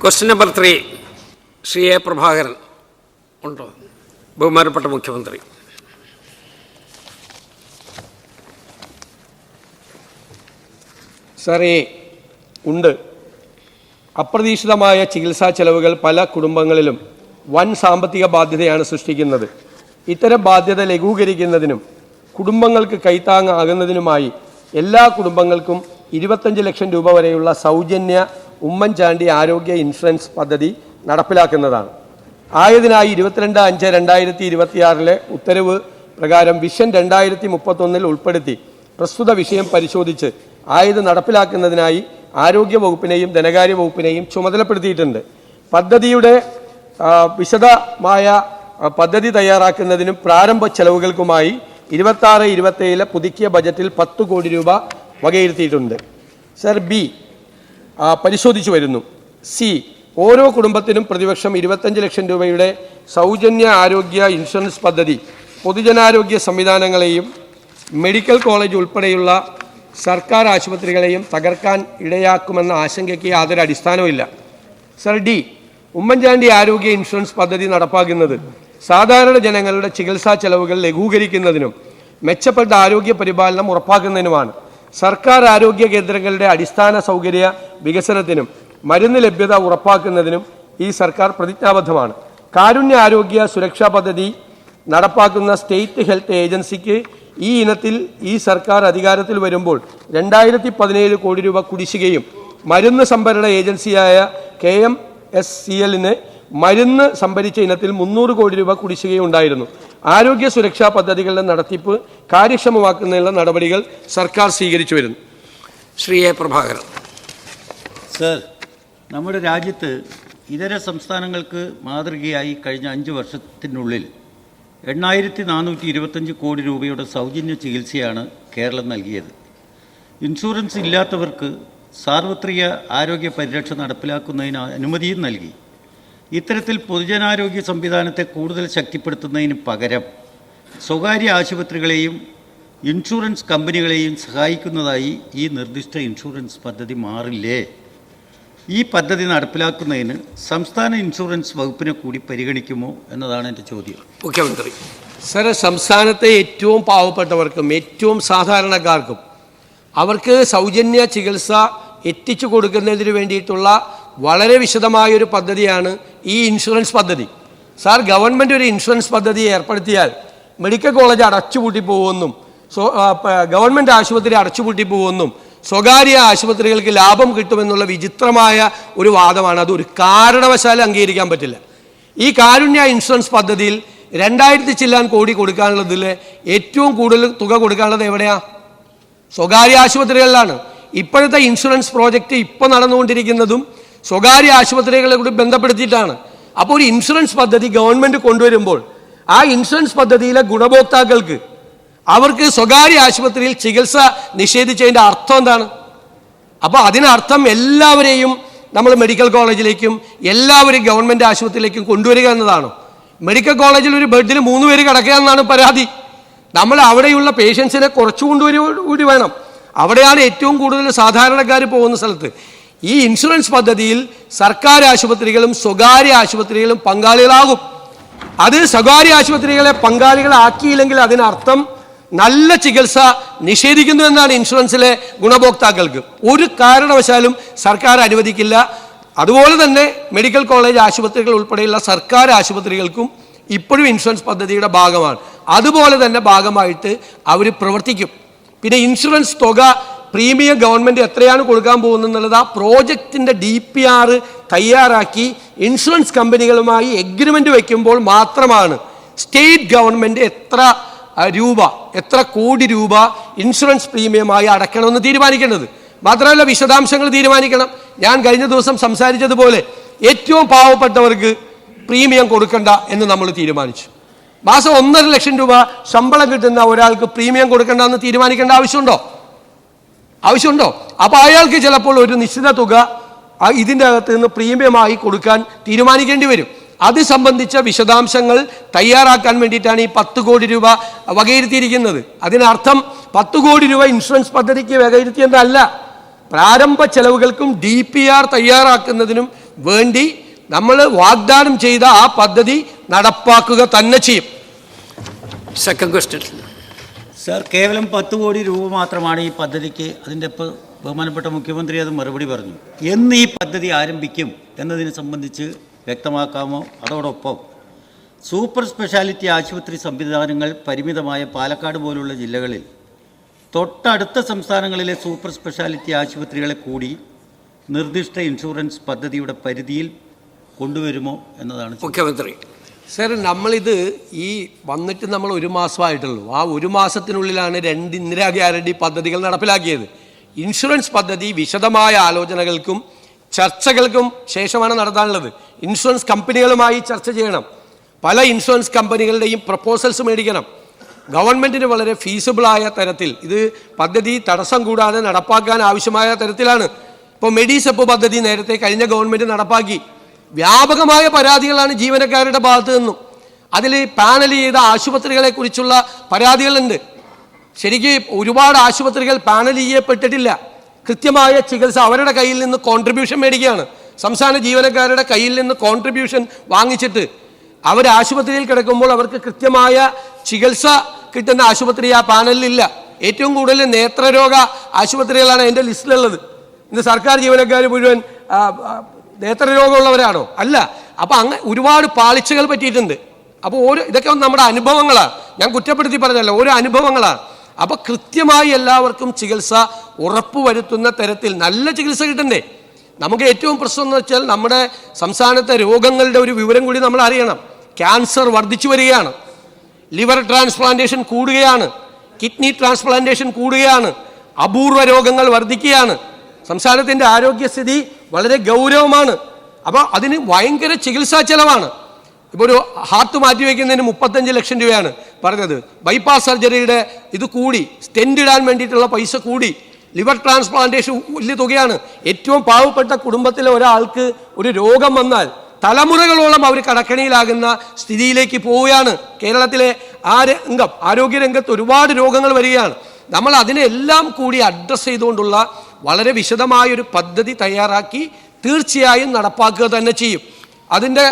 Question number 3 Shri A Prabhakaran ഉണ്ടോ? ബഹുമാനപ്പെട്ട മുഖ്യമന്ത്രി. സാറേ, ഉണ്ട്. അപ്രതീക്ഷിതമായ ചികിത്സാ ചെലവുകൾ പല കുടുംബങ്ങളിലും വൻ സാമ്പത്തിക ബാധ്യതയാണ് സൃഷ്ടിക്കുന്നത്. ഇത്തരം ബാധ്യത ലഘൂകരിക്കുന്നതിനും കുടുംബങ്ങൾക്ക് കൈത്താങ്ങാകുന്നതിനുമായി എല്ലാ കുടുംബങ്ങൾക്കും 25 ലക്ഷം രൂപ വരെയുള്ള സൗജന്യ ഉമ്മൻചാണ്ടി ആരോഗ്യ ഇൻഷുറൻസ് പദ്ധതി നടപ്പിലാക്കുന്നതാണ്. ആയതിനായി 22/5/2026 ഉത്തരവ് പ്രകാരം വിഷൻ 2031 ഉൾപ്പെടുത്തി പ്രസ്തുത വിഷയം പരിശോധിച്ച് ആയത് നടപ്പിലാക്കുന്നതിനായി ആരോഗ്യ വകുപ്പിനെയും ധനകാര്യ വകുപ്പിനെയും ചുമതലപ്പെടുത്തിയിട്ടുണ്ട്. പദ്ധതിയുടെ വിശദമായ പദ്ധതി തയ്യാറാക്കുന്നതിനും പ്രാരംഭ ചെലവുകൾക്കുമായി 26-27 പുതുക്കിയ ബജറ്റിൽ 10 കോടി രൂപ വകയിരുത്തിയിട്ടുണ്ട്. സർ, ബി പരിശോധിച്ചു വരുന്നു. സി, ഓരോ കുടുംബത്തിനും പ്രതിവർഷം 25 ലക്ഷം രൂപയുടെ സൗജന്യ ആരോഗ്യ ഇൻഷുറൻസ് പദ്ധതി പൊതുജനാരോഗ്യ സംവിധാനങ്ങളെയും മെഡിക്കൽ കോളേജ് ഉൾപ്പെടെയുള്ള സർക്കാർ ആശുപത്രികളെയും തകർക്കാൻ ഇടയാക്കുമെന്ന ആശങ്കയ്ക്ക് യാതൊരു അടിസ്ഥാനവുമില്ല. സർ, ഡി, ഉമ്മൻചാണ്ടി ആരോഗ്യ ഇൻഷുറൻസ് പദ്ധതി നടപ്പാക്കുന്നത് സാധാരണ ജനങ്ങളുടെ ചികിത്സാ ചെലവുകൾ ലഘൂകരിക്കുന്നതിനും മെച്ചപ്പെട്ട ആരോഗ്യ പരിപാലനം ഉറപ്പാക്കുന്നതിനുമാണ്. സർക്കാർ ആരോഗ്യ കേന്ദ്രങ്ങളുടെ അടിസ്ഥാന സൗകര്യ വികസനത്തിനും മരുന്ന് ലഭ്യത ഉറപ്പാക്കുന്നതിനും ഈ സർക്കാർ പ്രതിജ്ഞാബദ്ധമാണ്. കാരുണ്യ ആരോഗ്യ സുരക്ഷാ പദ്ധതി നടപ്പാക്കുന്ന സ്റ്റേറ്റ് ഹെൽത്ത് ഏജൻസിക്ക് ഈ ഇനത്തിൽ ഈ സർക്കാർ അധികാരത്തിൽ വരുമ്പോൾ 2017 കോടി രൂപ കുടിശ്ശികയും മരുന്ന് സംഭരണ ഏജൻസിയായ KMSCLന് മരുന്ന് സംഭരിച്ച ഇനത്തിൽ 300 കോടി രൂപ കുടിശ്ശികയും ഉണ്ടായിരുന്നു. ആരോഗ്യ സുരക്ഷാ പദ്ധതികളുടെ നടത്തിപ്പ് കാര്യക്ഷമമാക്കുന്നതിനുള്ള നടപടികൾ സർക്കാർ സ്വീകരിച്ചു വരുന്നു. ശ്രീ എ പ്രഭാകരൻ. സർ, നമ്മുടെ രാജ്യത്ത് ഇതര സംസ്ഥാനങ്ങൾക്ക് മാതൃകയായി കഴിഞ്ഞ 5 വർഷത്തിനുള്ളിൽ 8425 കോടി രൂപയുടെ സൗജന്യ ചികിത്സയാണ് കേരളം നൽകിയത്. ഇൻഷുറൻസ് ഇല്ലാത്തവർക്ക് സാർവത്രിക ആരോഗ്യ പരിരക്ഷ നടപ്പിലാക്കുന്നതിന് അനുമതിയും നൽകി. ഇത്തരത്തിൽ പൊതുജനാരോഗ്യ സംവിധാനത്തെ കൂടുതൽ ശക്തിപ്പെടുത്തുന്നതിന് പകരം സ്വകാര്യ ആശുപത്രികളെയും ഇൻഷുറൻസ് കമ്പനികളെയും സഹായിക്കുന്നതായി ഈ നിർദ്ദിഷ്ട ഇൻഷുറൻസ് പദ്ധതി മാറില്ലേ? ഈ പദ്ധതി നടപ്പിലാക്കുന്നതിന് സംസ്ഥാന ഇൻഷുറൻസ് വകുപ്പിനെ കൂടി പരിഗണിക്കുമോ എന്നതാണ് എൻ്റെ ചോദ്യം. മുഖ്യമന്ത്രി. സർ, സംസ്ഥാനത്തെ ഏറ്റവും പാവപ്പെട്ടവർക്കും ഏറ്റവും സാധാരണക്കാർക്കും അവർക്ക് സൗജന്യ ചികിത്സ എത്തിച്ചു കൊടുക്കുന്നതിന് വേണ്ടിയിട്ടുള്ള വളരെ വിശദമായൊരു പദ്ധതിയാണ് ഈ ഇൻഷുറൻസ് പദ്ധതി. സാർ, ഗവൺമെൻറ് ഒരു ഇൻഷുറൻസ് പദ്ധതി ഏർപ്പെടുത്തിയാൽ മെഡിക്കൽ കോളേജ് അടച്ചുപൂട്ടി പോകുമെന്നും ഗവൺമെൻറ് ആശുപത്രി അടച്ചുപൂട്ടി പോകുമെന്നും സ്വകാര്യ ആശുപത്രികൾക്ക് ലാഭം കിട്ടുമെന്നുള്ള വിചിത്രമായ ഒരു വാദമാണ്. അതൊരു കാരണവശാലും അംഗീകരിക്കാൻ പറ്റില്ല. ഈ കാരുണ്യ ഇൻഷുറൻസ് പദ്ധതിയിൽ 2000 ചില്ലാൻ കോടി കൊടുക്കാനുള്ളതിൽ ഏറ്റവും കൂടുതൽ തുക കൊടുക്കാനുള്ളത് എവിടെയാണ്? സ്വകാര്യ ആശുപത്രികളിലാണ്. ഇപ്പോഴത്തെ ഇൻഷുറൻസ് പ്രോജക്റ്റ് ഇപ്പോൾ നടന്നുകൊണ്ടിരിക്കുന്നതും സ്വകാര്യ ആശുപത്രികളെ കൂടി ബന്ധപ്പെടുത്തിയിട്ടാണ്. അപ്പോൾ ഒരു ഇൻഷുറൻസ് പദ്ധതി ഗവൺമെൻറ് കൊണ്ടുവരുമ്പോൾ ആ ഇൻഷുറൻസ് പദ്ധതിയിലെ ഗുണഭോക്താക്കൾക്ക് അവർക്ക് സ്വകാര്യ ആശുപത്രിയിൽ ചികിത്സ നിഷേധിച്ചതിൻ്റെ അർത്ഥം എന്താണ്? അപ്പോൾ അതിനർത്ഥം എല്ലാവരെയും നമ്മൾ മെഡിക്കൽ കോളേജിലേക്കും എല്ലാവരും ഗവൺമെൻറ് ആശുപത്രിയിലേക്കും കൊണ്ടുവരിക എന്നതാണോ? മെഡിക്കൽ കോളേജിൽ ഒരു ബെഡിൽ 3 പേര് കിടക്കുക എന്നാണ് പരാതി. നമ്മൾ അവിടെയുള്ള പേഷ്യൻസിനെ കുറച്ചു കൊണ്ടുവരുകൂടി വേണം. അവിടെയാണ് ഏറ്റവും കൂടുതൽ സാധാരണക്കാർ പോകുന്ന സ്ഥലത്ത്. ഈ ഇൻഷുറൻസ് പദ്ധതിയിൽ സർക്കാർ ആശുപത്രികളും സ്വകാര്യ ആശുപത്രികളും പങ്കാളികളാകും. അത് സ്വകാര്യ ആശുപത്രികളെ പങ്കാളികളാക്കിയില്ലെങ്കിൽ അതിനർത്ഥം നല്ല ചികിത്സ നിഷേധിക്കുന്നു എന്നാണ് ഇൻഷുറൻസിലെ ഗുണഭോക്താക്കൾക്ക്. ഒരു കാരണവശാലും സർക്കാർ അനുവദിക്കില്ല. അതുപോലെ തന്നെ മെഡിക്കൽ കോളേജ് ആശുപത്രികൾ ഉൾപ്പെടെയുള്ള സർക്കാർ ആശുപത്രികൾക്കും ഇപ്പോഴും ഇൻഷുറൻസ് പദ്ധതിയുടെ ഭാഗമാണ്. അതുപോലെ തന്നെ ഭാഗമായിട്ട് അവർ പ്രവർത്തിക്കും. പിന്നെ ഇൻഷുറൻസ് തുക പ്രീമിയം ഗവൺമെൻറ് എത്രയാണ് കൊടുക്കാൻ പോകുന്നത് എന്നുള്ളത് ആ പ്രോജക്റ്റിൻ്റെ DPR തയ്യാറാക്കി ഇൻഷുറൻസ് കമ്പനികളുമായി എഗ്രിമെൻ്റ് വയ്ക്കുമ്പോൾ മാത്രമാണ് സ്റ്റേറ്റ് ഗവൺമെൻറ് എത്ര കോടി രൂപ ഇൻഷുറൻസ് പ്രീമിയമായി അടയ്ക്കണമെന്ന് തീരുമാനിക്കേണ്ടത്. മാത്രമല്ല വിശദാംശങ്ങൾ തീരുമാനിക്കണം. ഞാൻ കഴിഞ്ഞ ദിവസം സംസാരിച്ചതുപോലെ ഏറ്റവും പാവപ്പെട്ടവർക്ക് പ്രീമിയം കൊടുക്കണ്ട എന്ന് നമ്മൾ തീരുമാനിച്ചു. മാസം 1.5 ലക്ഷം രൂപ ശമ്പളം കിട്ടുന്ന ഒരാൾക്ക് പ്രീമിയം കൊടുക്കണ്ട എന്ന് തീരുമാനിക്കേണ്ട ആവശ്യമുണ്ടോ? അപ്പോൾ അയാൾക്ക് ചിലപ്പോൾ ഒരു നിശ്ചിത തുക ഇതിൻ്റെ അകത്ത് നിന്ന് പ്രീമിയമായി കൊടുക്കാൻ തീരുമാനിക്കേണ്ടി വരും. അത് സംബന്ധിച്ച വിശദാംശങ്ങൾ തയ്യാറാക്കാൻ വേണ്ടിയിട്ടാണ് ഈ 10 കോടി രൂപ വകയിരുത്തിയിരിക്കുന്നത്. അതിനർത്ഥം 10 കോടി രൂപ ഇൻഷുറൻസ് പദ്ധതിക്ക് വകയിരുത്തിയെന്നല്ല. പ്രാരംഭ ചെലവുകൾക്കും DPR തയ്യാറാക്കുന്നതിനും വേണ്ടി നമ്മൾ വാഗ്ദാനം ചെയ്ത ആ പദ്ധതി നടപ്പാക്കുക തന്നെ ചെയ്യും. Second question. സാർ, കേവലം 10 കോടി രൂപ മാത്രമാണ് ഈ പദ്ധതിക്ക്. അതിൻ്റെ ഇപ്പോൾ ബഹുമാനപ്പെട്ട മുഖ്യമന്ത്രി അത് മറുപടി പറഞ്ഞു. എന്ന് ഈ പദ്ധതി ആരംഭിക്കും എന്നതിനെ സംബന്ധിച്ച് വ്യക്തമാക്കാമോ? അതോടൊപ്പം സൂപ്പർ സ്പെഷ്യാലിറ്റി ആശുപത്രി സംവിധാനങ്ങൾ പരിമിതമായ പാലക്കാട് പോലുള്ള ജില്ലകളിൽ തൊട്ടടുത്ത സംസ്ഥാനങ്ങളിലെ സൂപ്പർ സ്പെഷ്യാലിറ്റി ആശുപത്രികളെ കൂടി നിർദ്ദിഷ്ട ഇൻഷുറൻസ് പദ്ധതിയുടെ പരിധിയിൽ കൊണ്ടുവരുമോ എന്നതാണ് മുഖ്യമന്ത്രി. സർ, നമ്മളിത് ഈ വന്നിട്ട് നമ്മൾ 1 മാസമായിട്ടുള്ളൂ. ആ 1 മാസത്തിനുള്ളിലാണ് 2 ഇന്ദിരാ ഗ്യാരണ്ടി പദ്ധതികൾ നടപ്പിലാക്കിയത്. ഇൻഷുറൻസ് പദ്ധതി വിശദമായ ആലോചനകൾക്കും ചർച്ചകൾക്കും ശേഷമാണ് നടത്താനുള്ളത്. ഇൻഷുറൻസ് കമ്പനികളുമായി ചർച്ച ചെയ്യണം. പല ഇൻഷുറൻസ് കമ്പനികളുടെയും പ്രപ്പോസൽസ് മേടിക്കണം. ഗവൺമെൻറ്റിന് വളരെ ഫീസിബിളായ തരത്തിൽ ഇത് പദ്ധതി തടസ്സം കൂടാതെ നടപ്പാക്കാൻ ആവശ്യമായ തരത്തിലാണ്. ഇപ്പോൾ മെഡിസെപ്പ് പദ്ധതി നേരത്തെ കഴിഞ്ഞ ഗവൺമെൻറ് നടപ്പാക്കി. വ്യാപകമായ പരാതികളാണ് ജീവനക്കാരുടെ ഭാഗത്തു നിന്നും. അതിൽ പാനൽ ചെയ്ത ആശുപത്രികളെക്കുറിച്ചുള്ള പരാതികളുണ്ട്. ശരിക്കും ഒരുപാട് ആശുപത്രികൾ പാനൽ ചെയ്യപ്പെട്ടിട്ടില്ല. കൃത്യമായ ചികിത്സ അവരുടെ കയ്യിൽ നിന്ന് കോൺട്രിബ്യൂഷൻ മേടിക്കുകയാണ്. സംസ്ഥാന ജീവനക്കാരുടെ കയ്യിൽ നിന്ന് കോൺട്രിബ്യൂഷൻ വാങ്ങിച്ചിട്ട് അവർ ആശുപത്രിയിൽ കിടക്കുമ്പോൾ അവർക്ക് കൃത്യമായ ചികിത്സ കിട്ടുന്ന ആശുപത്രി ആ പാനലിലില്ല. ഏറ്റവും കൂടുതൽ നേത്രരോഗ ആശുപത്രികളാണ് എൻ്റെ ലിസ്റ്റിലുള്ളത്. ഇന്ന് സർക്കാർ ജീവനക്കാർ മുഴുവൻ നേത്രരോഗമുള്ളവരാണോ? അല്ല. അപ്പോൾ അങ്ങനെ ഒരുപാട് പാളിച്ചകൾ പറ്റിയിട്ടുണ്ട്. അപ്പോൾ ഇതൊക്കെ നമ്മുടെ അനുഭവങ്ങളാണ്. ഞാൻ കുറ്റപ്പെടുത്തി പറഞ്ഞല്ലോ, ഓരോ അനുഭവങ്ങളാണ്. അപ്പോൾ കൃത്യമായി എല്ലാവർക്കും ചികിത്സ ഉറപ്പുവരുത്തുന്ന തരത്തിൽ നല്ല ചികിത്സ കിട്ടണ്ടേ? നമുക്ക് ഏറ്റവും പ്രശ്നം എന്ന് വെച്ചാൽ നമ്മുടെ സംസ്ഥാനത്തെ രോഗങ്ങളുടെ ഒരു വിവരം കൂടി നമ്മൾ അറിയണം. ക്യാൻസർ വർദ്ധിച്ചു വരികയാണ്, ലിവർ ട്രാൻസ്പ്ലാന്റേഷൻ കൂടുകയാണ്, കിഡ്നി ട്രാൻസ്പ്ലാന്റേഷൻ കൂടുകയാണ്, അപൂർവ രോഗങ്ങൾ വർദ്ധിക്കുകയാണ്. സംസ്ഥാനത്തിൻ്റെ ആരോഗ്യസ്ഥിതി വളരെ ഗൗരവമാണ്. അപ്പോൾ അതിന് ഭയങ്കര ചികിത്സാ ചെലവാണ്. ഇപ്പോൾ ഒരു ഹാർട്ട് മാറ്റിവെക്കുന്നതിന് 35 ലക്ഷം രൂപയാണ് പറഞ്ഞത്. ബൈപ്പാസ് സർജറിയുടെ ഇത് കൂടി, സ്റ്റെൻഡ് ഇടാൻ വേണ്ടിയിട്ടുള്ള പൈസ കൂടി, ലിവർ ട്രാൻസ്പ്ലാന്റേഷൻ വലിയ തുകയാണ്. ഏറ്റവും പാവപ്പെട്ട കുടുംബത്തിലെ ഒരാൾക്ക് ഒരു രോഗം വന്നാൽ തലമുറകളോളം അവർ കടക്കണിയിലാകുന്ന സ്ഥിതിയിലേക്ക് പോവുകയാണ്. കേരളത്തിലെ ആരോഗ്യരംഗത്ത് ഒരുപാട് രോഗങ്ങൾ വരികയാണ്. നമ്മൾ അതിനെല്ലാം കൂടി അഡ്രസ്സ് ചെയ്തുകൊണ്ടുള്ള വളരെ വിശദമായൊരു പദ്ധതി തയ്യാറാക്കി തീർച്ചയായും നടപ്പാക്കുക തന്നെ ചെയ്യും. അതിൻ്റെ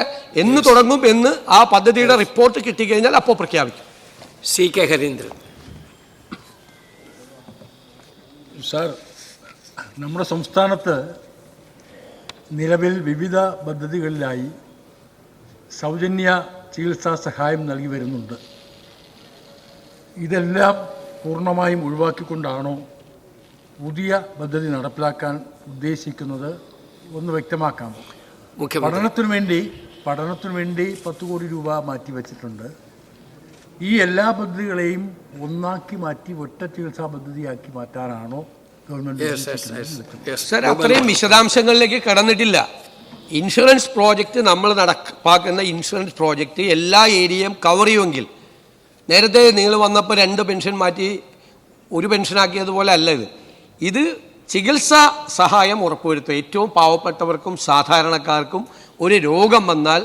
എന്ന് തുടങ്ങും എന്ന് ആ പദ്ധതിയുടെ റിപ്പോർട്ട് കിട്ടിക്കഴിഞ്ഞാൽ അപ്പോൾ പ്രഖ്യാപിക്കും. CK ഹരീന്ദ്രൻ. സാർ, നമ്മുടെ സംസ്ഥാനത്ത് നിലവിൽ വിവിധ പദ്ധതികളിലായി സൗജന്യ ചികിത്സാ സഹായം നൽകി വരുന്നുണ്ട്. ഇതെല്ലാം പൂർണ്ണമായും ഒഴിവാക്കിക്കൊണ്ടാണോ പുതിയ പദ്ധതി നടപ്പിലാക്കാൻ ഉദ്ദേശിക്കുന്നത്? ഒന്ന് വ്യക്തമാക്കാമോ? പഠനത്തിനു വേണ്ടി 10 കോടി രൂപ മാറ്റിവെച്ചിട്ടുണ്ട്. ഈ എല്ലാ പദ്ധതികളെയും ഒന്നാക്കി മാറ്റി ഒറ്റ ചികിത്സാ പദ്ധതിയാക്കി മാറ്റാനാണോ ഗവൺമെന്റ്? സർ, അത്രയും വിശദാംശങ്ങളിലേക്ക് കടന്നിട്ടില്ല. ഇൻഷുറൻസ് പ്രോജക്റ്റ് നമ്മൾ നടപ്പാക്കുന്ന ഇൻഷുറൻസ് പ്രോജക്റ്റ് എല്ലാ ഏരിയയും കവർ ചെയ്യുമെങ്കിൽ, നേരത്തെ നിങ്ങൾ വന്നപ്പോൾ 2 പെൻഷൻ മാറ്റി 1 പെൻഷനാക്കിയതുപോലെ അല്ല ഇത് ചികിത്സാ സഹായം ഉറപ്പുവരുത്തുക. ഏറ്റവും പാവപ്പെട്ടവർക്കും സാധാരണക്കാർക്കും ഒരു രോഗം വന്നാൽ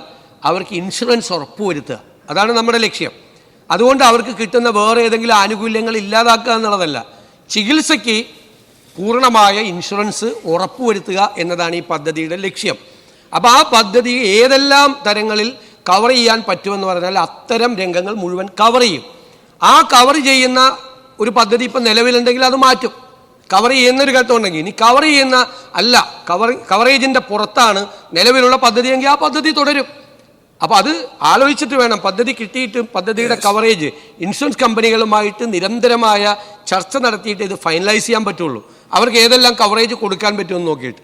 അവർക്ക് ഇൻഷുറൻസ് ഉറപ്പുവരുത്തുക. അതാണ് നമ്മുടെ ലക്ഷ്യം. അതുകൊണ്ട് അവർക്ക് കിട്ടുന്ന വേറെ ഏതെങ്കിലും ആനുകൂല്യങ്ങൾ ഇല്ലാതാക്കുക എന്നുള്ളതല്ല, ചികിത്സയ്ക്ക് പൂർണ്ണമായ ഇൻഷുറൻസ് ഉറപ്പുവരുത്തുക എന്നതാണ് ഈ പദ്ധതിയുടെ ലക്ഷ്യം. അപ്പോൾ ആ പദ്ധതി ഏതെല്ലാം തരങ്ങളിൽ കവർ ചെയ്യാൻ പറ്റുമെന്ന് പറഞ്ഞാൽ അത്തരം രംഗങ്ങൾ മുഴുവൻ കവർ ചെയ്യും. ആ കവർ ചെയ്യുന്ന ഒരു പദ്ധതി ഇപ്പം നിലവിലുണ്ടെങ്കിൽ അത് മാറ്റും. കവർ ചെയ്യുന്നൊരു ഘട്ടമുണ്ടെങ്കിൽ, ഇനി കവർ ചെയ്യുന്ന അല്ല, കവറേജിൻ്റെ പുറത്താണ് നിലവിലുള്ള പദ്ധതിയെങ്കിൽ ആ പദ്ധതി തുടരും. അപ്പോൾ അത് ആലോചിച്ചിട്ട് വേണം. പദ്ധതി കിട്ടിയിട്ടും പദ്ധതിയുടെ കവറേജ് ഇൻഷുറൻസ് കമ്പനികളുമായിട്ട് നിരന്തരമായ ചർച്ച നടത്തിയിട്ട് ഇത് ഫൈനലൈസ് ചെയ്യാൻ പറ്റുള്ളൂ. അവർക്ക് ഏതെല്ലാം കവറേജ് കൊടുക്കാൻ പറ്റുമെന്ന് നോക്കിയിട്ട്.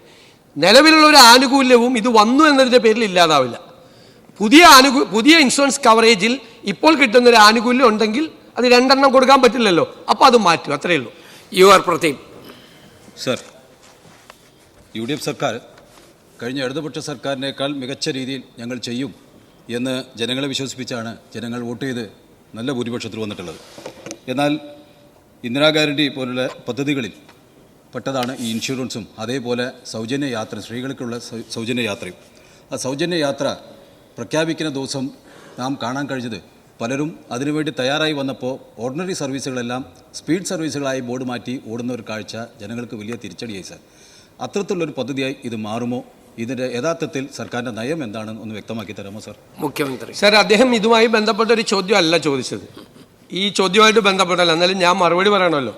നിലവിലുള്ള ഒരു ആനുകൂല്യവും ഇത് വന്നു എന്നതിൻ്റെ പേരിൽ ഇല്ലാതാവില്ല. പുതിയ ഇൻഷുറൻസ് കവറേജിൽ ഇപ്പോൾ കിട്ടുന്നൊരു ആനുകൂല്യം ഉണ്ടെങ്കിൽ അത് 2 എണ്ണം കൊടുക്കാൻ പറ്റില്ലല്ലോ, അപ്പോൾ അത് മാറ്റും. അത്രയേ ഉള്ളൂ. പ്രദീപ്. സർ, UDF സർക്കാർ കഴിഞ്ഞ ഇടതുപക്ഷ സർക്കാരിനേക്കാൾ മികച്ച രീതിയിൽ ഞങ്ങൾ ചെയ്യും എന്ന് ജനങ്ങളെ വിശ്വസിപ്പിച്ചാണ് ജനങ്ങൾ വോട്ട് ചെയ്ത് നല്ല ഭൂരിപക്ഷത്തിൽ വന്നിട്ടുള്ളത്. എന്നാൽ ഇന്ദിരാ ഗ്യാരണ്ടി പോലുള്ള പദ്ധതികളിൽ പെട്ടതാണ് ഈ ഇൻഷുറൻസും അതേപോലെ സൗജന്യ യാത്ര, സ്ത്രീകൾക്കുള്ള സൗജന്യ യാത്രയും. ആ സൗജന്യ യാത്ര പ്രഖ്യാപിക്കുന്ന ദിവസം നാം കാണാൻ കഴിഞ്ഞത് പലരും അതിനുവേണ്ടി തയ്യാറായി വന്നപ്പോൾ ഓർഡിനറി സർവീസുകളെല്ലാം സ്പീഡ് സർവീസുകളായി ബോർഡ് മാറ്റി ഓടുന്ന ഒരു കാഴ്ച ജനങ്ങൾക്ക് വലിയ തിരിച്ചടിയായി. സാർ, അത്തരത്തിലുള്ളൊരു പദ്ധതിയായി ഇത് മാറുമോ ഇതിൻ്റെ യഥാർത്ഥത്തിൽ സർക്കാരിൻ്റെ നയം എന്താണെന്ന് ഒന്ന് വ്യക്തമാക്കി തരാമോ സാർ? മുഖ്യമന്ത്രി സാർ, അദ്ദേഹം ഇതുമായി ബന്ധപ്പെട്ട ഒരു ചോദ്യമല്ല ചോദിച്ചത്. ഈ ചോദ്യമായിട്ട് ബന്ധപ്പെട്ടല്ല, എന്നാലും ഞാൻ മറുപടി പറയണമല്ലോ.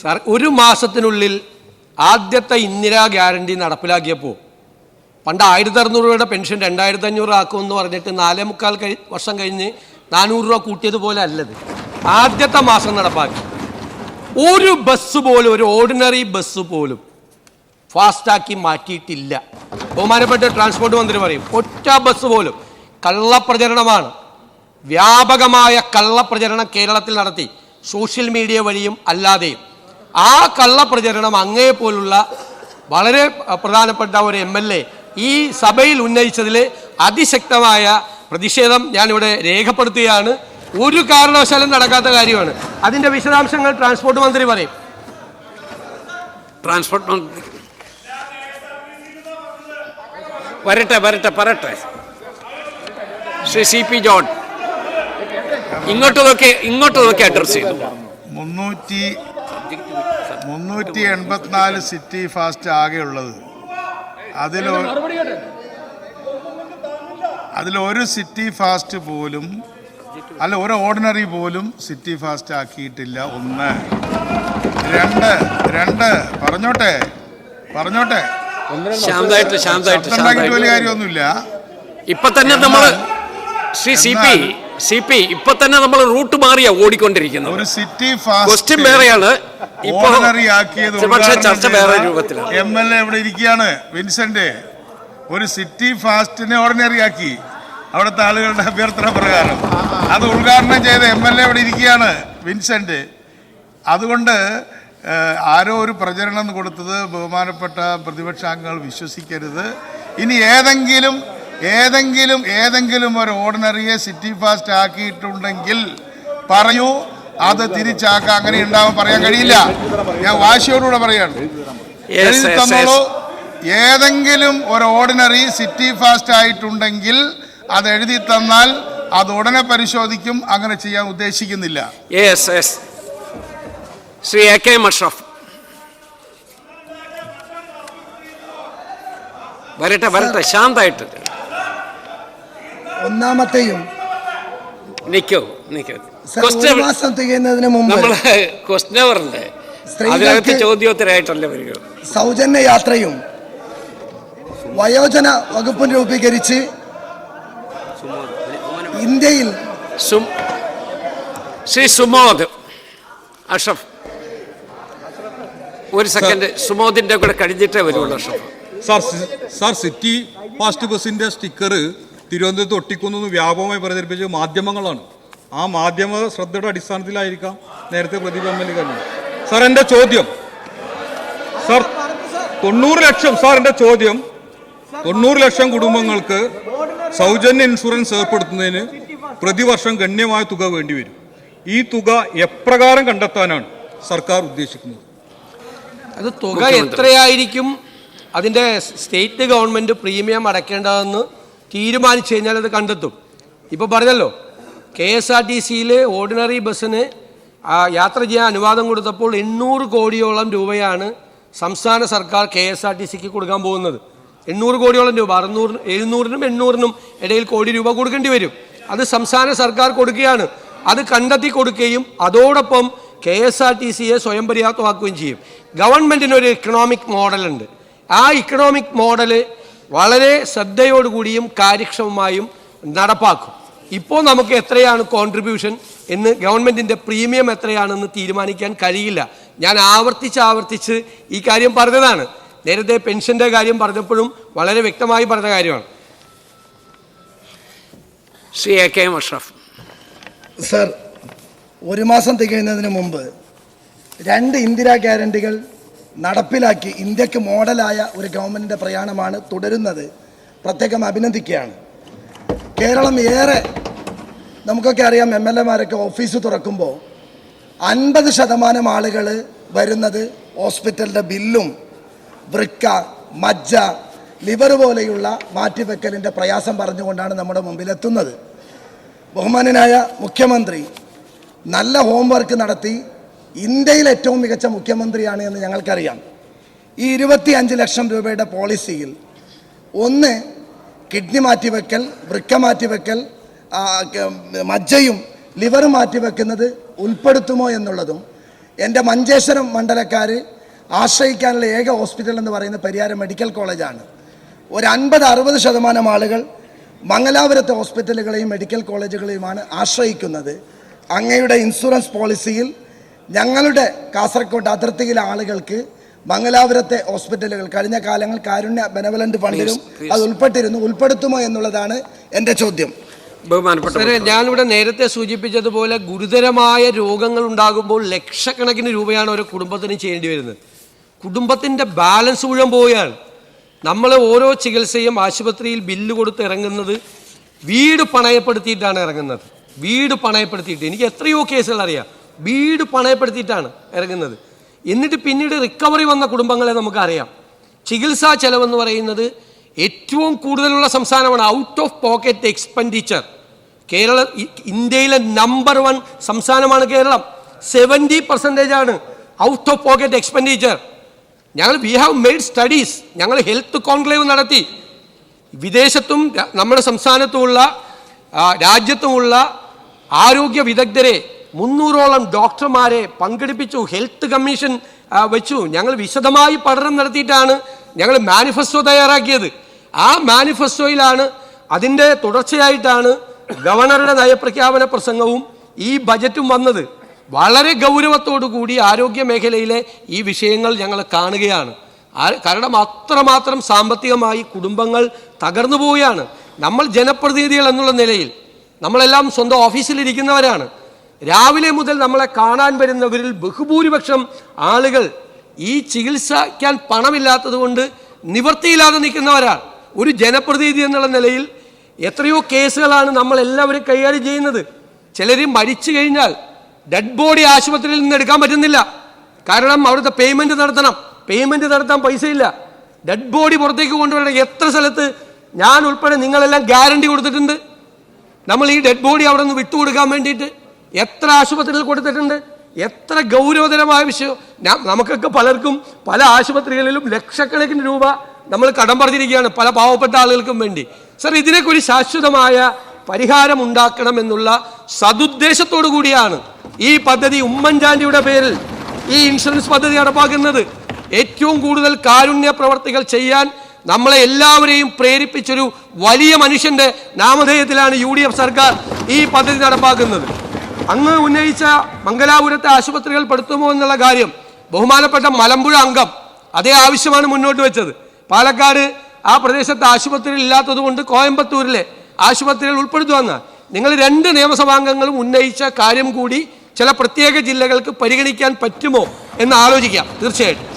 സാർ, 1 മാസത്തിനുള്ളിൽ ആദ്യത്തെ ഇന്ദിരാ ഗ്യാരണ്ടി നടപ്പിലാക്കിയപ്പോൾ പണ്ട് 1600 രൂപയുടെ പെൻഷൻ 2500 ആക്കുമെന്ന് പറഞ്ഞിട്ട് 4.25 വർഷം കഴിഞ്ഞ് 400 രൂപ കൂട്ടിയതുപോലെ അല്ലത്. ആദ്യത്തെ മാസം നടപ്പാക്കി. ഒരു ബസ് പോലും, ഒരു ഓർഡിനറി ബസ് പോലും ഫാസ്റ്റാക്കി മാറ്റിയിട്ടില്ല. ബഹുമാനപ്പെട്ട ട്രാൻസ്പോർട്ട് മന്ത്രി പറയും, ഒറ്റ ബസ് പോലും. കള്ളപ്രചരണമാണ്, വ്യാപകമായ കള്ളപ്രചരണം കേരളത്തിൽ നടത്തി, സോഷ്യൽ മീഡിയ വഴിയും അല്ലാതെയും. ആ കള്ളപ്രചരണം അങ്ങേപ്പോലുള്ള വളരെ പ്രധാനപ്പെട്ട ഒരു MLA ഈ സഭയിൽ ഉന്നയിച്ചതിൽ അതിശക്തമായ പ്രതിഷേധം ഞാനിവിടെ രേഖപ്പെടുത്തുകയാണ്. ഒരു കാരണവശാലും നടക്കാത്ത കാര്യമാണ്. അതിൻ്റെ വിശദാംശങ്ങൾ ട്രാൻസ്പോർട്ട് മന്ത്രി പറയും. ട്രാൻസ്പോർട്ട് മന്ത്രി പറയട്ടെ. ശ്രീ CP ജോൺ ഇങ്ങോട്ട് നോക്കി അഡ്രസ് ചെയ്തു. 384 സിറ്റി ഫാസ്റ്റ് ആകെയുള്ളത്. അതിലൊരു സിറ്റി ഫാസ്റ്റ് പോലും ഒരു ഓർഡിനറി പോലും സിറ്റി ഫാസ്റ്റ് ആക്കിയിട്ടില്ല. 1 2 പറഞ്ഞോട്ടെ ശാന്തമായിട്ട് വലിയ കാര്യമൊന്നുമില്ല. ഇപ്പൊ തന്നെ നമ്മൾ ശ്രീ CP ഇപ്പൊ തന്നെ നമ്മൾ റൂട്ട് മാറിയാ ഓടിക്കൊണ്ടിരിക്കുന്നത്. ഒരു സിറ്റി ഫാസ്റ്റ് ക്വസ്റ്റ്യൻ വേറെയാണ്, ഓർഡിനറി ആക്കിയത്. പക്ഷേ ചർച്ച വേറെ രൂപത്തിലാണ്. MLA ഇവിടെ ഇരിക്കുകയാണ്, വിൻസെന്റ്. ഒരു സിറ്റി ഫാസ്റ്റിനെ ഓർഡിനറി ആക്കി അവിടുത്തെ ആളുകളുടെ അഭ്യർത്ഥന പ്രകാരം. അത് ഉദ്ഘാടനം ചെയ്ത MLA ഇവിടെ ഇരിക്കുകയാണ്, വിൻസെന്റ്. അതുകൊണ്ട് ആരോ ഒരു പ്രചരണം കൊടുത്തത് ബഹുമാനപ്പെട്ട പ്രതിപക്ഷാംഗങ്ങൾ വിശ്വസിക്കരുത്. ഇനി ഏതെങ്കിലും ഒരു ഓർഡിനറിയെ സിറ്റി ഫാസ്റ്റ് ആക്കിയിട്ടുണ്ടെങ്കിൽ പറയൂ, അത് തിരിച്ചാക്കാം. അങ്ങനെ ഉണ്ടാവാൻ പറയാൻ കഴിയില്ല. ഞാൻ വാശിയോടുകൂടെ പറയാണ്, എഴുതി തന്നോളൂ. ഏതെങ്കിലും ഒരു ഓർഡിനറി സിറ്റി ഫാസ്റ്റ് ആയിട്ടുണ്ടെങ്കിൽ അത് എഴുതി തന്നാൽ അത് ഉടനെ പരിശോധിക്കും. അങ്ങനെ ചെയ്യാൻ ഉദ്ദേശിക്കുന്നില്ല. ശ്രീ AK മഷ്റഫ് വരട്ടെ ശാന്തായിട്ട്. ഒന്നാമത്തെയും നിൽക്കൂ. മാസം തികയുന്നതിന് മുമ്പ് ക്വസ്റ്റ്യൻ അവറിന്റെ അതിനകത്ത് ചോദ്യോത്തരമായിട്ടല്ലേ വരിക. സൗജന്യ യാത്രയും വയോജന വകുപ്പും രൂപീകരിച്ച് ഇന്ത്യയിൽ ശ്രീ സുമോദ് അഷ്റഫ്, ഒരു സെക്കൻഡ്, സുമോദിന്റെ കൂടെ കഴിഞ്ഞിട്ടേ വരുള്ളൂ. അഷ്റഫ് സാർ, സിറ്റി ഫാസ്റ്റ് ബസിന്റെ സ്റ്റിക്കർ തിരുവനന്തപുരത്ത് ഒട്ടിക്കുന്നു വ്യാപകമായി പ്രചരിപ്പിച്ച മാധ്യമങ്ങളാണ്. ആ മാധ്യമ ശ്രദ്ധയുടെ അടിസ്ഥാനത്തിലായിരിക്കാം നേരത്തെ പ്രദീപ് MLA കഴിഞ്ഞത്. സാർ, എൻ്റെ ചോദ്യം 90 ലക്ഷം. സാർ, എൻ്റെ ചോദ്യം 90 ലക്ഷം കുടുംബങ്ങൾക്ക് സൗജന്യ ഇൻഷുറൻസ് ഏർപ്പെടുത്തുന്നതിന് പ്രതിവർഷം ഗണ്യമായ തുക വേണ്ടിവരും. ഈ തുക എപ്രകാരം കണ്ടെത്താനാണ് സർക്കാർ ഉദ്ദേശിക്കുന്നത്? അത് തുക എത്രയായിരിക്കും അതിൻ്റെ സ്റ്റേറ്റ് ഗവൺമെൻറ് പ്രീമിയം അടയ്ക്കേണ്ടതെന്ന് തീരുമാനിച്ചു കഴിഞ്ഞാൽ അത് കണ്ടെത്തും. ഇപ്പോൾ പറഞ്ഞല്ലോ, KSRTCയിൽ ഓർഡിനറി ബസ്സിന് യാത്ര ചെയ്യാൻ അനുവാദം കൊടുത്തപ്പോൾ 800 കോടിയോളം രൂപയാണ് സംസ്ഥാന സർക്കാർ KSRTCക്ക് കൊടുക്കാൻ പോകുന്നത്. 800 കോടിയോളം രൂപ, 700-നും 800-നും ഇടയിൽ കോടി രൂപ കൊടുക്കേണ്ടി വരും. അത് സംസ്ഥാന സർക്കാർ കൊടുക്കുകയാണ്. അത് കണ്ടെത്തി കൊടുക്കുകയും അതോടൊപ്പം KSRTCയെ സ്വയം പര്യാപ്തമാക്കുകയും ചെയ്യും. ഗവൺമെൻറ്റിനൊരു ഇക്കണോമിക് മോഡലുണ്ട്. ആ ഇക്കണോമിക് മോഡല് വളരെ ശ്രദ്ധയോടുകൂടിയും കാര്യക്ഷമമായും നടപ്പാക്കും. ഇപ്പോൾ നമുക്ക് എത്രയാണ് കോൺട്രിബ്യൂഷൻ എന്ന്, ഗവൺമെൻറ്റിൻ്റെ പ്രീമിയം എത്രയാണെന്ന് തീരുമാനിക്കാൻ കഴിയില്ല. ഞാൻ ആവർത്തിച്ച് ഈ കാര്യം പറഞ്ഞതാണ്. നേരത്തെ പെൻഷൻ്റെ കാര്യം പറഞ്ഞപ്പോഴും വളരെ വ്യക്തമായി പറഞ്ഞ കാര്യമാണ്. ശ്രീ AK മഷ്റഫ്. സർ, 1 മാസം തികയുന്നതിന് മുമ്പ് 2 ഇന്ദിരാ ഗ്യാരണ്ടികൾ നടപ്പിലാക്കി ഇന്ത്യക്ക് മോഡലായ ഒരു ഗവൺമെൻറ്റിൻ്റെ പ്രയാണമാണ് തുടരുന്നത്. പ്രത്യേകം അഭിനന്ദിക്കുകയാണ്. കേരളം ഏറെ, നമുക്കൊക്കെ അറിയാം, MLA-മാരൊക്കെ ഓഫീസ് തുറക്കുമ്പോൾ 50% ആളുകൾ വരുന്നത് ഹോസ്പിറ്റലിൻ്റെ ബില്ലും വൃക്ക, മജ്ജ, ലിവർ പോലെയുള്ള മാറ്റിവെക്കലിൻ്റെ പ്രയാസം പറഞ്ഞുകൊണ്ടാണ് നമ്മുടെ മുമ്പിലെത്തുന്നത്. ബഹുമാന്യനായ മുഖ്യമന്ത്രി നല്ല ഹോംവർക്ക് നടത്തി ഇന്ത്യയിൽ ഏറ്റവും മികച്ച മുഖ്യമന്ത്രിയാണ് എന്ന് ഞങ്ങൾക്കറിയാം. ഈ 25 ലക്ഷം രൂപയുടെ പോളിസിയിൽ ഒന്ന്, കിഡ്നി മാറ്റിവെക്കൽ, വൃക്ക മാറ്റിവെക്കൽ, മജ്ജയും ലിവറും മാറ്റിവെക്കുന്നത് ഉൾപ്പെടുത്തുമോ എന്നുള്ളതും. എൻ്റെ മഞ്ചേശ്വരം മണ്ഡലക്കാർ ആശ്രയിക്കാനുള്ള ഏക ഹോസ്പിറ്റൽ എന്ന് പറയുന്നത് പരിയാരം മെഡിക്കൽ കോളേജാണ്. ഒരു 50-60% ആളുകൾ മംഗലാപുരത്തെ ഹോസ്പിറ്റലുകളെയും മെഡിക്കൽ കോളേജുകളെയുമാണ് ആശ്രയിക്കുന്നത്. അങ്ങയുടെ ഇൻഷുറൻസ് പോളിസിയിൽ ഞങ്ങളുടെ കാസർഗോഡ് അതിർത്തിയിലെ ആളുകൾക്ക് മംഗലാപുരത്തെ ഹോസ്പിറ്റലുകൾ കഴിഞ്ഞ കാലങ്ങൾ കാരുണ്യ ബെനവലന്റ് ഫണ്ടിലും അത് ഉൾപ്പെടുത്തുമോ എന്നുള്ളതാണ് എൻ്റെ ചോദ്യം. ഞാനിവിടെ നേരത്തെ സൂചിപ്പിച്ചതുപോലെ ഗുരുതരമായ രോഗങ്ങൾ ഉണ്ടാകുമ്പോൾ ലക്ഷക്കണക്കിന് രൂപയാണ് ഒരു കുടുംബത്തിന് ചെയ്യേണ്ടി വരുന്നത്. കുടുംബത്തിൻ്റെ ബാലൻസ് മുഴുവൻ പോവുകയാണ്. നമ്മൾ ഓരോ ചികിത്സയും ആശുപത്രിയിൽ ബില്ല് കൊടുത്ത് ഇറങ്ങുന്നത് വീട് പണയപ്പെടുത്തിയിട്ടാണ് ഇറങ്ങുന്നത്. വീട് പണയപ്പെടുത്തിയിട്ട് എനിക്ക് എത്രയോ കേസുകൾ അറിയാം. വീട് പണയപ്പെടുത്തിയിട്ടാണ് ഇറങ്ങുന്നത്. എന്നിട്ട് പിന്നീട് റിക്കവറി വന്ന കുടുംബങ്ങളെ നമുക്കറിയാം. ചികിത്സാ ചെലവെന്ന് പറയുന്നത് ഏറ്റവും കൂടുതലുള്ള സംസ്ഥാനമാണ്. ഔട്ട് ഓഫ് പോക്കറ്റ് എക്സ്പെൻഡിച്ചർ ഇന്ത്യയിലെ നമ്പർ 1 സംസ്ഥാനമാണ് കേരളം. 70% ആണ് out of pocket expenditure. We have made studies. ഞങ്ങൾ ഹെൽത്ത് കോൺക്ലേവ് നടത്തി. വിദേശത്തും നമ്മുടെ സംസ്ഥാനത്തുമുള്ള രാജ്യത്തുമുള്ള ആരോഗ്യ വിദഗ്ധരെ 300ഓളം ഡോക്ടർമാരെ പങ്കെടുപ്പിച്ചു. ഹെൽത്ത് കമ്മീഷൻ വെച്ചു. ഞങ്ങൾ വിശദമായി പഠനം നടത്തിയിട്ടാണ് ഞങ്ങൾ മാനിഫെസ്റ്റോ തയ്യാറാക്കിയത്. ആ മാനിഫെസ്റ്റോയിലാണ് അതിൻ്റെ തുടർച്ചയായിട്ടാണ് ഗവർണറുടെ നയപ്രഖ്യാപന പ്രസംഗവും ഈ ബജറ്റും വന്നത്. വളരെ ഗൗരവത്തോടു കൂടി ആരോഗ്യ മേഖലയിലെ ഈ വിഷയങ്ങൾ ഞങ്ങൾ കാണുകയാണ്. കാരണം അത്രമാത്രം സാമ്പത്തികമായി കുടുംബങ്ങൾ തകർന്നു പോവുകയാണ്. നമ്മൾ ജനപ്രതിനിധികൾ എന്നുള്ള നിലയിൽ നമ്മളെല്ലാം സ്വന്തം ഓഫീസിലിരിക്കുന്നവരാണ്. രാവിലെ മുതൽ നമ്മളെ കാണാൻ വരുന്നവരിൽ ബഹുഭൂരിപക്ഷം ആളുകൾ ഈ ചികിത്സിക്കാൻ പണമില്ലാത്തത് കൊണ്ട് നിവൃത്തിയില്ലാതെ നിൽക്കുന്നവരാണ്. ഒരു ജനപ്രതിനിധി എന്നുള്ള നിലയിൽ എത്രയോ കേസുകളാണ് നമ്മളെല്ലാവരും കൈകാര്യം ചെയ്യുന്നത്. ചിലർ മരിച്ചു കഴിഞ്ഞാൽ ഡെഡ് ബോഡി ആശുപത്രിയിൽ നിന്ന് എടുക്കാൻ പറ്റുന്നില്ല. കാരണം അവിടുത്തെ പേയ്മെൻറ്റ് നടത്താൻ പൈസയില്ല. ഡെഡ് ബോഡി പുറത്തേക്ക് കൊണ്ടുവരണം. എത്ര സ്ഥലത്ത് ഞാൻ ഉൾപ്പെടെ നിങ്ങളെല്ലാം ഗ്യാരണ്ടി കൊടുത്തിട്ടുണ്ട്. നമ്മൾ ഈ ഡെഡ് ബോഡി അവിടെ നിന്ന് വിട്ടുകൊടുക്കാൻ വേണ്ടിയിട്ട് എത്ര ആശുപത്രികൾ കൊടുത്തിട്ടുണ്ട്. എത്ര ഗൗരവതരമായ വിഷയം. നമുക്കൊക്കെ പലർക്കും പല ആശുപത്രികളിലും ലക്ഷക്കണക്കിന് രൂപ നമ്മൾ കടം പറഞ്ഞിരിക്കുകയാണ് പല പാവപ്പെട്ട ആളുകൾക്കും വേണ്ടി. സർ, ഇതിനൊക്കെ ഒരു ശാശ്വതമായ പരിഹാരം ഉണ്ടാക്കണമെന്നുള്ള സതുദ്ദേശത്തോടു കൂടിയാണ് ഈ പദ്ധതി ഉമ്മൻചാണ്ടിയുടെ പേരിൽ ഈ ഇൻഷുറൻസ് പദ്ധതി നടപ്പാക്കുന്നത്. ഏറ്റവും കൂടുതൽ കാരുണ്യ പ്രവർത്തികൾ ചെയ്യാൻ നമ്മളെ എല്ലാവരെയും പ്രേരിപ്പിച്ചൊരു വലിയ മനുഷ്യന്റെ നാമധേയത്തിലാണ് UDF സർക്കാർ ഈ പദ്ധതി നടപ്പാക്കുന്നത്. അങ്ങ് ഉന്നയിച്ച മംഗലാപുരത്തെ ആശുപത്രികൾ പെടുത്തുമോ എന്നുള്ള കാര്യം ബഹുമാനപ്പെട്ട മലമ്പുഴ അംഗം അതേ ആവശ്യമാണ് മുന്നോട്ട് വെച്ചത്. പാലക്കാട് ആ പ്രദേശത്ത് ആശുപത്രികൾ ഇല്ലാത്തത് കൊണ്ട് കോയമ്പത്തൂരിലെ ആശുപത്രികൾ ഉൾപ്പെടുത്തുമെന്ന് നിങ്ങൾ 2 നിയമസഭാംഗങ്ങളും ഉന്നയിച്ച കാര്യം കൂടി ചില പ്രത്യേക ജില്ലകൾക്ക് പരിഗണിക്കാൻ പറ്റുമോ എന്ന് ആലോചിക്കാം. തീർച്ചയായിട്ടും